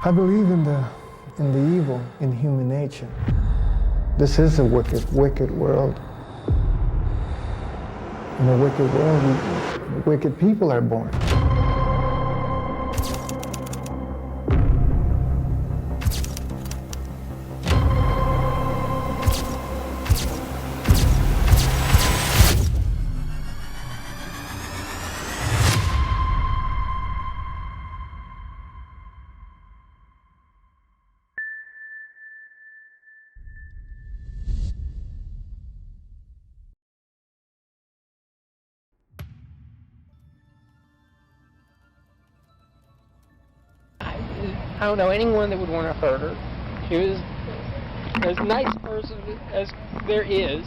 I believe in the evil in human nature. This is a wicked world. In a wicked world, wicked people are born. I don't know anyone that would want to hurt her. She was as nice a person as there is.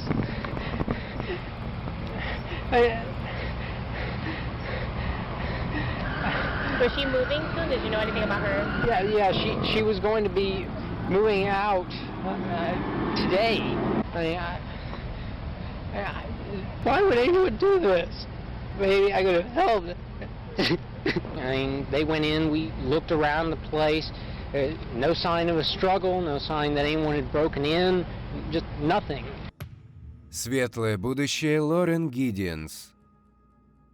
Was she moving soon? Did you know anything about her? Yeah. She was going to be moving out today. Why would anyone do this? Maybe I could have helped. I mean, they went in, we looked around the place, no sign of a struggle, no sign that anyone had broken in, just nothing. Светлое будущее Лорен Гиддинс.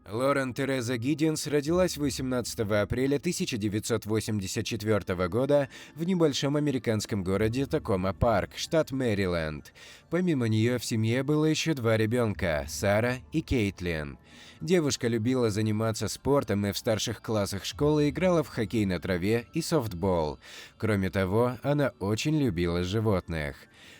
Лорен Тереза Гиддинс родилась 18 апреля 1984 года в небольшом американском городе Такома-Парк, штат Мэриленд. Помимо нее в семье было еще два ребенка – Сара и Кейтлин. Девушка любила заниматься спортом и в старших классах школы играла в хоккей на траве и софтбол. Кроме того, она очень любила животных.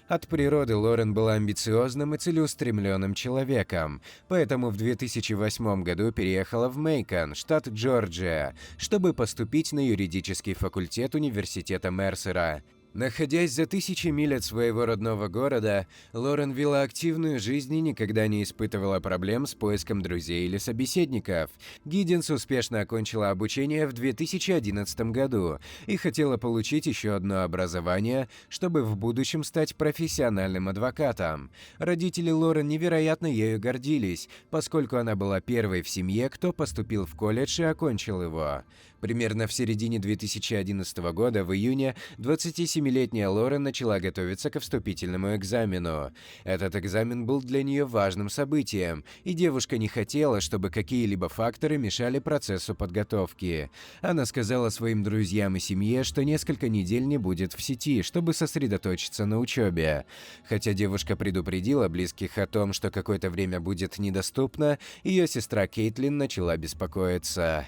От природы Лорен была амбициозным и целеустремленным человеком, поэтому в 2008 году переехала в Мейкон, штат Джорджия, чтобы поступить на юридический факультет университета Мерсера. Находясь за тысячи миль от своего родного города, Лорен вела активную жизнь и никогда не испытывала проблем с поиском друзей или собеседников. Гиддинс успешно окончила обучение в 2011 году и хотела получить еще одно образование, чтобы в будущем стать профессиональным адвокатом. Родители Лорен невероятно ею гордились, поскольку она была первой в семье, кто поступил в колледж и окончил его. Примерно в середине 2011 года, в июне, 27-летняя Лорен начала готовиться к вступительному экзамену. Этот экзамен был для нее важным событием, и девушка не хотела, чтобы какие-либо факторы мешали процессу подготовки. Она сказала своим друзьям и семье, что несколько недель не будет в сети, чтобы сосредоточиться на учебе. Хотя девушка предупредила близких о том, что какое-то время будет недоступна, ее сестра Кейтлин начала беспокоиться.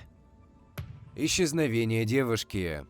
Исчезновение девушки.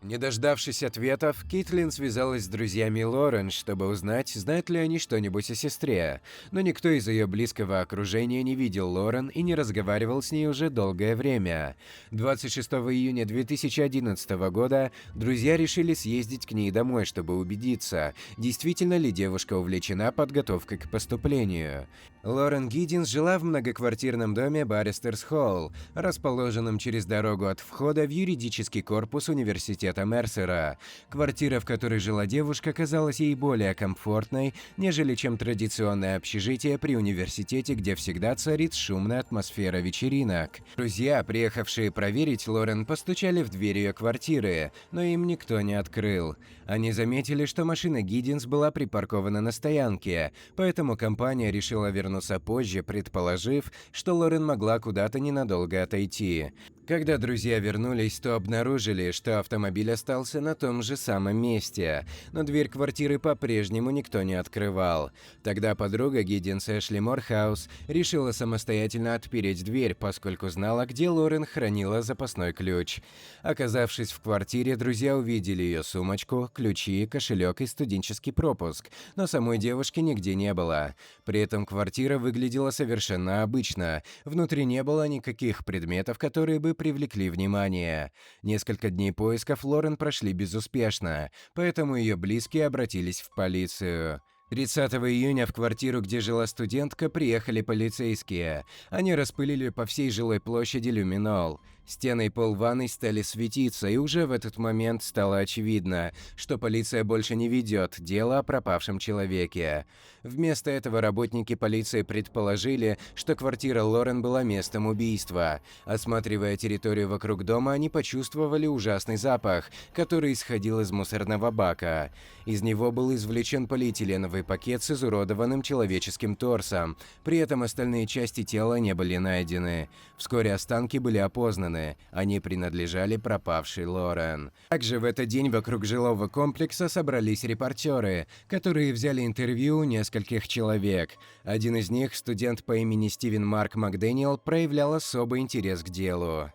Не дождавшись ответов, Кейтлин связалась с друзьями Лорен, чтобы узнать, знают ли они что-нибудь о сестре, но никто из ее близкого окружения не видел Лорен и не разговаривал с ней уже долгое время. 26 июня 2011 года друзья решили съездить к ней домой, чтобы убедиться, действительно ли девушка увлечена подготовкой к поступлению. Лорен Гиддинс жила в многоквартирном доме Барристерс-Холл, расположенном через дорогу от входа в юридический корпус университета Мерсера. Квартира, в которой жила девушка, казалась ей более комфортной, нежели чем традиционное общежитие при университете, где всегда царит шумная атмосфера вечеринок. Друзья, приехавшие проверить Лорен, постучали в дверь ее квартиры, но им никто не открыл. Они заметили, что машина Гиддинс была припаркована на стоянке, поэтому компания решила вернуться позже, предположив, что Лорен могла куда-то ненадолго отойти. Когда друзья вернулись, то обнаружили, что автомобиль остался на том же самом месте, но дверь квартиры по-прежнему никто не открывал. Тогда подруга Гиддинс Эшли Морхаус решила самостоятельно отпереть дверь, поскольку знала, где Лорен хранила запасной ключ. Оказавшись в квартире, друзья увидели ее сумочку, ключи, кошелек и студенческий пропуск, но самой девушки нигде не было. При этом квартира выглядела совершенно обычно, внутри не было никаких предметов, которые бы привлекли внимание. Несколько дней поисков Лорен прошли безуспешно, поэтому ее близкие обратились в полицию. 30 июня в квартиру, где жила студентка, приехали полицейские. Они распылили по всей жилой площади люминол. Стены и пол ванной стали светиться, и уже в этот момент стало очевидно, что полиция больше не ведет дело о пропавшем человеке. Вместо этого работники полиции предположили, что квартира Лорен была местом убийства. Осматривая территорию вокруг дома, они почувствовали ужасный запах, который исходил из мусорного бака. Из него был извлечен полиэтиленовый пакет с изуродованным человеческим торсом, при этом остальные части тела не были найдены. Вскоре останки были опознаны. Они принадлежали пропавшей Лорен. Также в этот день вокруг жилого комплекса собрались репортеры, которые взяли интервью у нескольких человек. Один из них, студент по имени Стивен Марк Макдэниел, проявлял особый интерес к делу.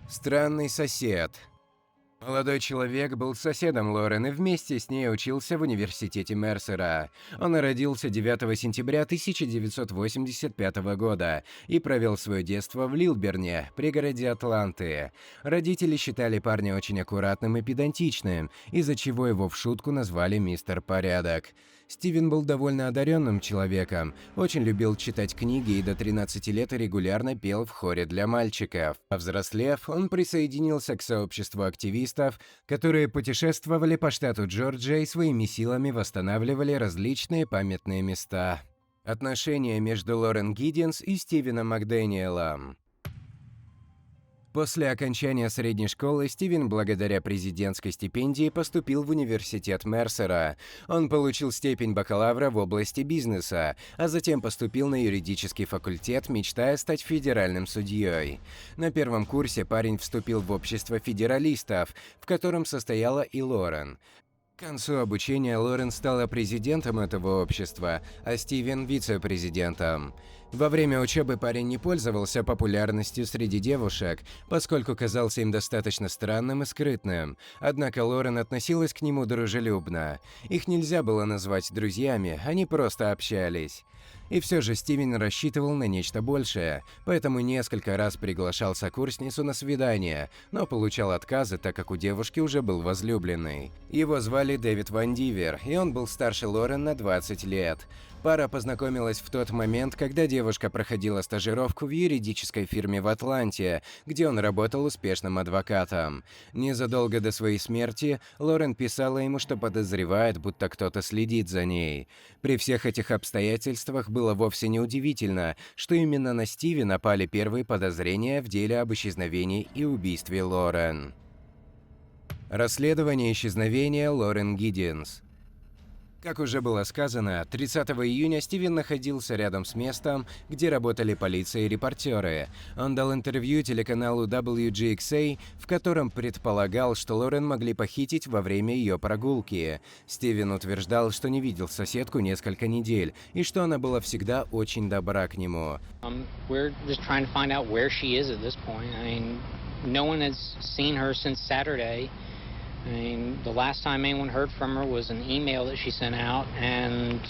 Странный сосед. Молодой человек был соседом Лорен и вместе с ней учился в университете Мерсера. Он родился 9 сентября 1985 года и провел свое детство в Лилберне, пригороде Атланты. Родители считали парня очень аккуратным и педантичным, из-за чего его в шутку назвали «Мистер Порядок». Стивен был довольно одаренным человеком, очень любил читать книги и до 13 лет регулярно пел в хоре для мальчиков. Повзрослев, он присоединился к сообществу активистов, которые путешествовали по штату Джорджия и своими силами восстанавливали различные памятные места. Отношения между Лорен Гиддинс и Стивеном Макдэниелом. После окончания средней школы Стивен, благодаря президентской стипендии, поступил в университет Мерсера. Он получил степень бакалавра в области бизнеса, а затем поступил на юридический факультет, мечтая стать федеральным судьей. На первом курсе парень вступил в общество федералистов, в котором состояла и Лорен. К концу обучения Лорен стала президентом этого общества, а Стивен – вице-президентом. Во время учебы парень не пользовался популярностью среди девушек, поскольку казался им достаточно странным и скрытным. Однако Лорен относилась к нему дружелюбно. Их нельзя было назвать друзьями, они просто общались. И все же Стивен рассчитывал на нечто большее, поэтому несколько раз приглашал сокурсницу на свидание, но получал отказы, так как у девушки уже был возлюбленный. Его звали Дэвид Ван Дивер, и он был старше Лорен на 20 лет. Пара познакомилась в тот момент, когда девушка проходила стажировку в юридической фирме в Атланте, где он работал успешным адвокатом. Незадолго до своей смерти Лорен писала ему, что подозревает, будто кто-то следит за ней. При всех этих обстоятельствах было вовсе не удивительно, что именно на Стиви напали первые подозрения в деле об исчезновении и убийстве Лорен. Расследование исчезновения Лорен Гиддинс. Как уже было сказано, 30 июня Стивен находился рядом с местом, где работали полиция и репортеры. Он дал интервью телеканалу WGXA, в котором предполагал, что Лорен могли похитить во время ее прогулки. Стивен утверждал, что не видел соседку несколько недель, и что она была всегда очень добра к нему. We're just trying to find out where she is at this point. I mean, no one has seen her since Saturday. I mean, the last time anyone heard from her was an email that she sent out, and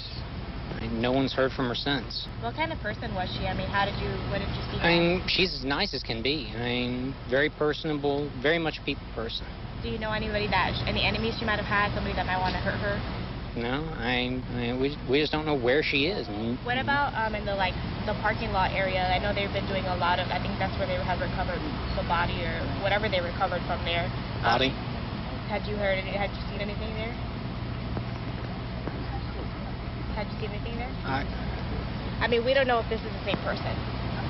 no one's heard from her since. What kind of person was she? I mean, what did you see her? I mean, she's as nice as can be. I mean, very personable, very much a people person. Do you know anybody any enemies she might have had, somebody that might want to hurt her? No, we just don't know where she is. What about in the parking lot area? I know they've been doing a lot of, I think that's where they have recovered the body or whatever they recovered from there. Body? Had you seen anything there? Had you seen anything there? I mean, we don't know if this is the same person.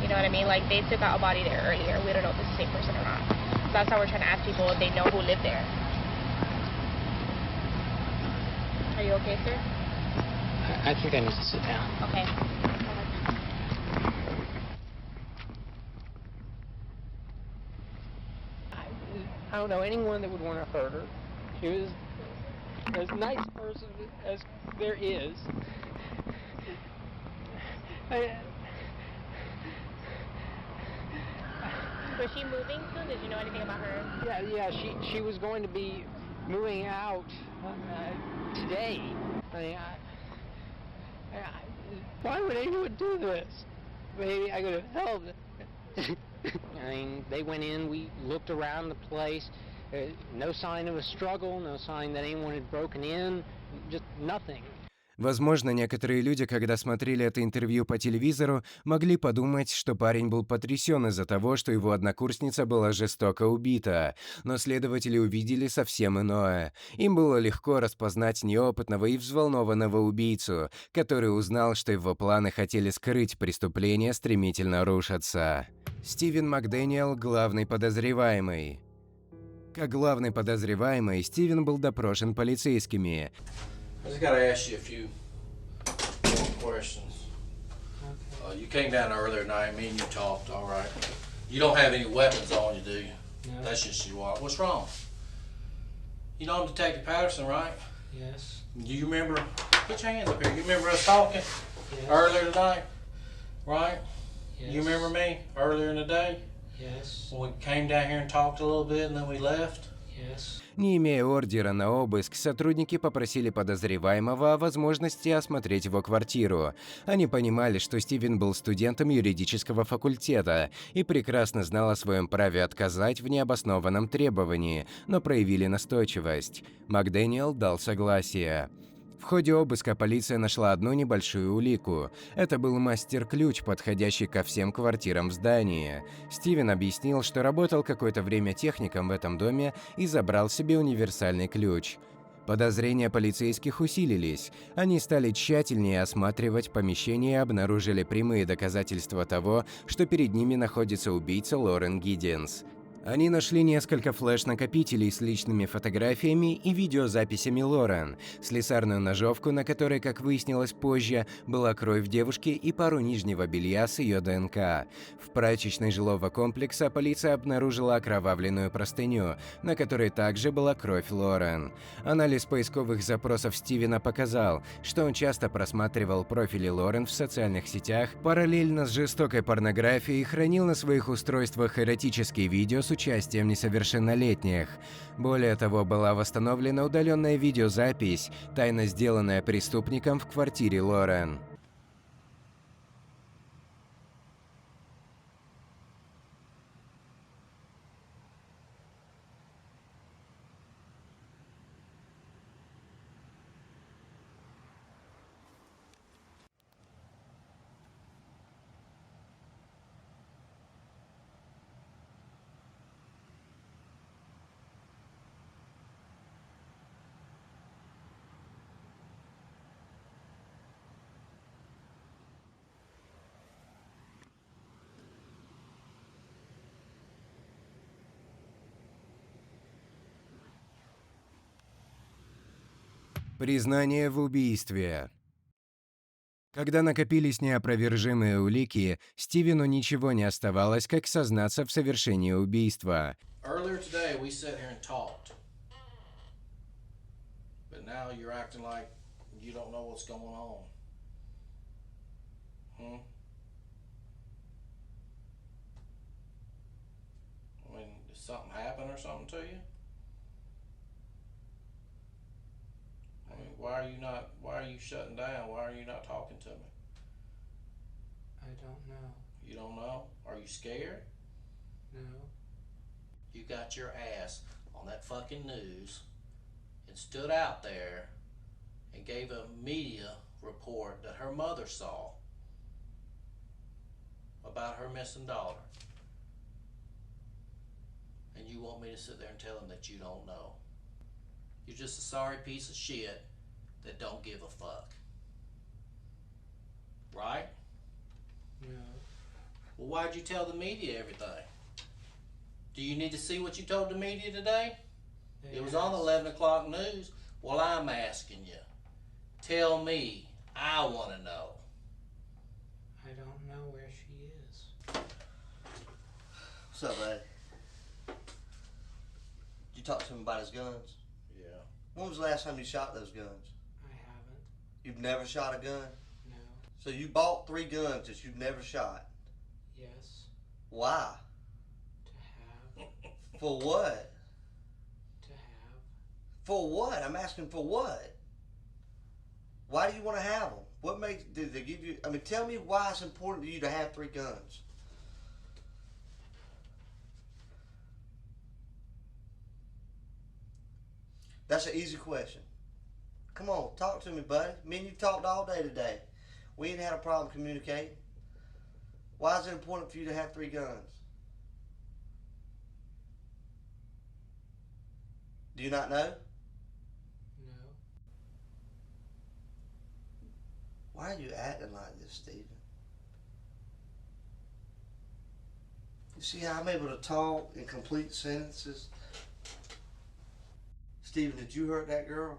You know what I mean? Like, they took out a body there earlier. We don't know if it's the same person or not. So that's how we're trying to ask people if they know who lived there. Are you okay, sir? I think I need to sit down. Okay. I don't know anyone that would want to hurt her. She was as nice a person as there is. Was she moving soon? Did you know anything about her? Yeah. She was going to be moving out today. Why would anyone do this? Maybe I could have helped. I mean, they went in, we looked around the place, no sign of a struggle, no sign that anyone had broken in, just nothing. Возможно, некоторые люди, когда смотрели это интервью по телевизору, могли подумать, что парень был потрясен из-за того, что его однокурсница была жестоко убита. Но следователи увидели совсем иное. Им было легко распознать неопытного и взволнованного убийцу, который узнал, что его планы хотели скрыть преступление, стремительно рушатся. Стивен Макдэниел – главный подозреваемый. Как главный подозреваемый, Стивен был допрошен полицейскими. I just gotta ask you a few more questions. You came down earlier tonight, me and you talked, all right. You don't have any weapons on you, do you? No. That's just you. What's wrong? You know I'm Detective Patterson, right? Yes. Do you remember? Put your hands up here. You remember us talking earlier tonight, right? Yes. You remember me earlier in the day? Yes. When we came down here and talked a little bit and then we left? Yes. Не имея ордера на обыск, сотрудники попросили подозреваемого о возможности осмотреть его квартиру. Они понимали, что Стивен был студентом юридического факультета и прекрасно знал о своем праве отказать в необоснованном требовании, но проявили настойчивость. Макдэниел дал согласие. В ходе обыска полиция нашла одну небольшую улику. Это был мастер-ключ, подходящий ко всем квартирам в здании. Стивен объяснил, что работал какое-то время техником в этом доме и забрал себе универсальный ключ. Подозрения полицейских усилились. Они стали тщательнее осматривать помещение и обнаружили прямые доказательства того, что перед ними находится убийца Лорен Гидденс. Они нашли несколько флеш-накопителей с личными фотографиями и видеозаписями Лорен, слесарную ножовку, на которой, как выяснилось позже, была кровь девушки и пару нижнего белья с ее ДНК. В прачечной жилого комплекса полиция обнаружила окровавленную простыню, на которой также была кровь Лорен. Анализ поисковых запросов Стивена показал, что он часто просматривал профили Лорен в социальных сетях, параллельно с жестокой порнографией хранил на своих устройствах эротические видео с участием несовершеннолетних. Более того, была восстановлена удаленная видеозапись, тайно сделанная преступником в квартире Лорен. Признание в убийстве. Когда накопились неопровержимые улики, Стивену ничего не оставалось, как сознаться в совершении убийства. Earlier today, we sat here and talked. But now you're acting like you don't know what's going on. I mean, did something happen or something to you? I mean, why are you shutting down? Why are you not talking to me? I don't know. You don't know? Are you scared? No. You got your ass on that fucking news and stood out there and gave a media report that her mother saw about her missing daughter. And you want me to sit there and tell them that you don't know. You're just a sorry piece of shit that don't give a fuck. Right? No. Well, why'd you tell the media everything? Do you need to see what you told the media today? It was on the 11 o'clock news. Well, I'm asking you. Tell me. I want to know. I don't know where she is. What's up, buddy? Did you talk to him about his guns? Yeah. When was the last time you shot those guns? I haven't. You've never shot a gun? No. So you bought 3 guns that you've never shot. Yes. Why? To have. For what? To have. For what? I'm asking for what? Why do you want to have them? What made, did they give you, I mean, tell me why it's important to you to have 3 guns. That's an easy question. Come on, talk to me, buddy. Me and you talked all day today. We ain't had a problem communicating. Why is it important for you to have 3 guns? Do you not know? No. Why are you acting like this, Stephen? You see how I'm able to talk in complete sentences? Stephen, did you hurt that girl?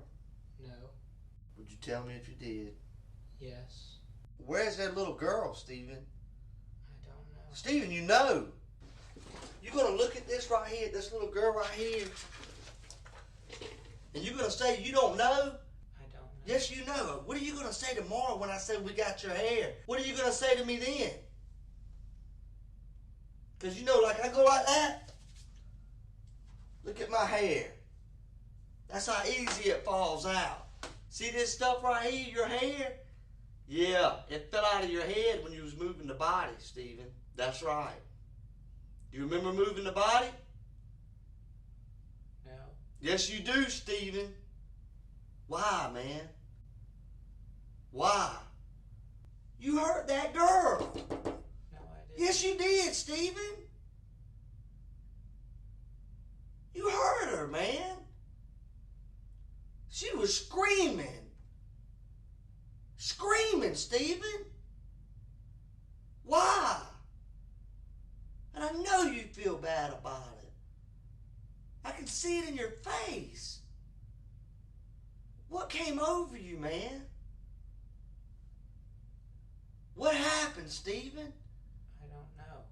No. Would you tell me if you did? Yes. Where's that little girl, Stephen? I don't know. Stephen, you know. You're going to look at this right here, this little girl right here, and you're going to say you don't know? I don't know. Yes, you know. What are you going to say tomorrow when I say we got your hair? What are you going to say to me then? Because you know, like I go like that. Look at my hair. That's how easy it falls out. See this stuff right here, your hair? Yeah, it fell out of your head when you was moving the body, Stephen. That's right. You remember moving the body? No. Yes, you do, Stephen. Why, man? Why? You hurt that girl. No, I didn't. Yes, you did, Stephen. You hurt her, man. She was screaming. Screaming, Stephen. Why? And I know you feel bad about it. I can see it in your face. What came over you, man? What happened, Stephen? I don't know.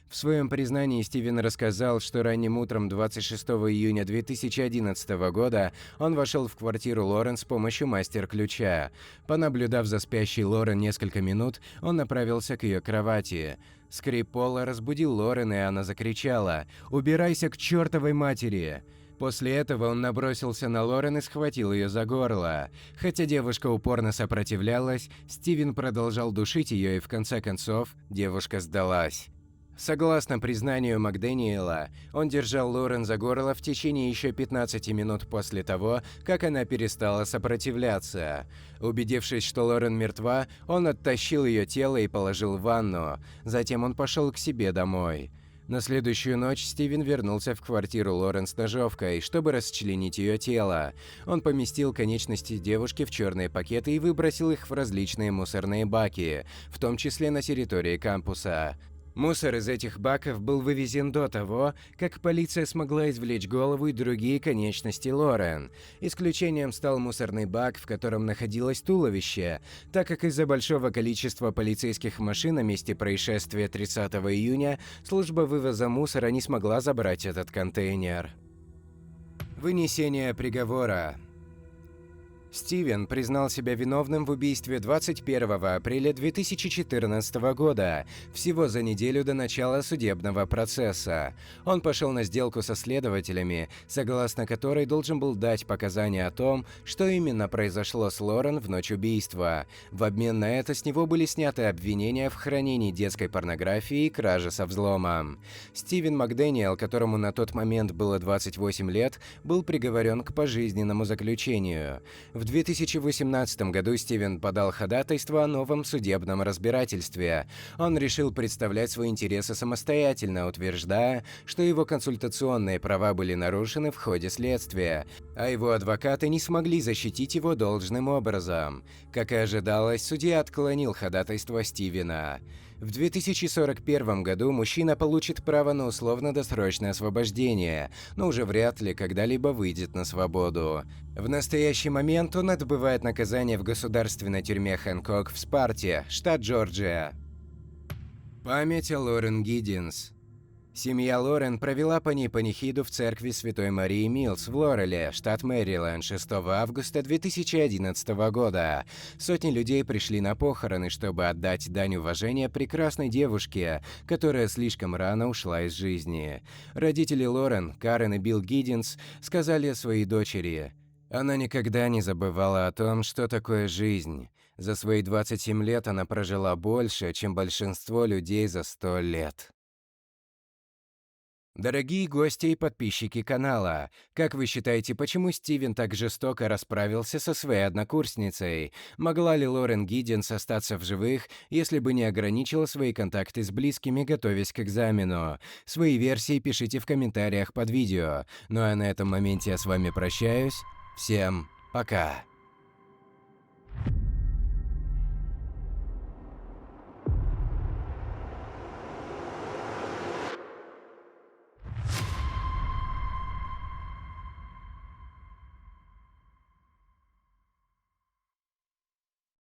В своем признании Стивен рассказал, что ранним утром 26 июня 2011 года он вошел в квартиру Лорен с помощью мастер-ключа. Понаблюдав за спящей Лорен несколько минут, он направился к ее кровати. Скрип пола разбудил Лорен, и она закричала: «Убирайся к чертовой матери!». После этого он набросился на Лорен и схватил ее за горло. Хотя девушка упорно сопротивлялась, Стивен продолжал душить ее, и в конце концов девушка сдалась. Согласно признанию МакДэниела, он держал Лорен за горло в течение еще 15 минут после того, как она перестала сопротивляться. Убедившись, что Лорен мертва, он оттащил ее тело и положил в ванну. Затем он пошел к себе домой. На следующую ночь Стивен вернулся в квартиру Лорен с ножовкой, чтобы расчленить ее тело. Он поместил конечности девушки в черные пакеты и выбросил их в различные мусорные баки, в том числе на территории кампуса. Мусор из этих баков был вывезен до того, как полиция смогла извлечь голову и другие конечности Лорен. Исключением стал мусорный бак, в котором находилось туловище, так как из-за большого количества полицейских машин на месте происшествия 30 июня служба вывоза мусора не смогла забрать этот контейнер. Вынесение приговора. Стивен признал себя виновным в убийстве 21 апреля 2014 года, всего за неделю до начала судебного процесса. Он пошел на сделку со следователями, согласно которой должен был дать показания о том, что именно произошло с Лорен в ночь убийства. В обмен на это с него были сняты обвинения в хранении детской порнографии и краже со взломом. Стивен МакДэниел, которому на тот момент было 28 лет, был приговорен к пожизненному заключению. В 2018 году Стивен подал ходатайство о новом судебном разбирательстве. Он решил представлять свои интересы самостоятельно, утверждая, что его консультационные права были нарушены в ходе следствия, а его адвокаты не смогли защитить его должным образом. Как и ожидалось, судья отклонил ходатайство Стивена. В 2041 году мужчина получит право на условно-досрочное освобождение, но уже вряд ли когда-либо выйдет на свободу. В настоящий момент он отбывает наказание в государственной тюрьме Хэнкок в Спарте, штат Джорджия. Память о Лорен Гиддинс. Семья Лорен провела по ней панихиду в церкви Святой Марии Миллс в Лореле, штат Мэриленд, 6 августа 2011 года. Сотни людей пришли на похороны, чтобы отдать дань уважения прекрасной девушке, которая слишком рано ушла из жизни. Родители Лорен, Карен и Билл Гиддинс, сказали своей дочери: «Она никогда не забывала о том, что такое жизнь. За свои 27 лет она прожила больше, чем большинство людей за 100 лет». Дорогие гости и подписчики канала, как вы считаете, почему Стивен так жестоко расправился со своей однокурсницей? Могла ли Лорен Гидденс остаться в живых, если бы не ограничила свои контакты с близкими, готовясь к экзамену? Свои версии пишите в комментариях под видео. Ну а на этом моменте я с вами прощаюсь. Всем пока!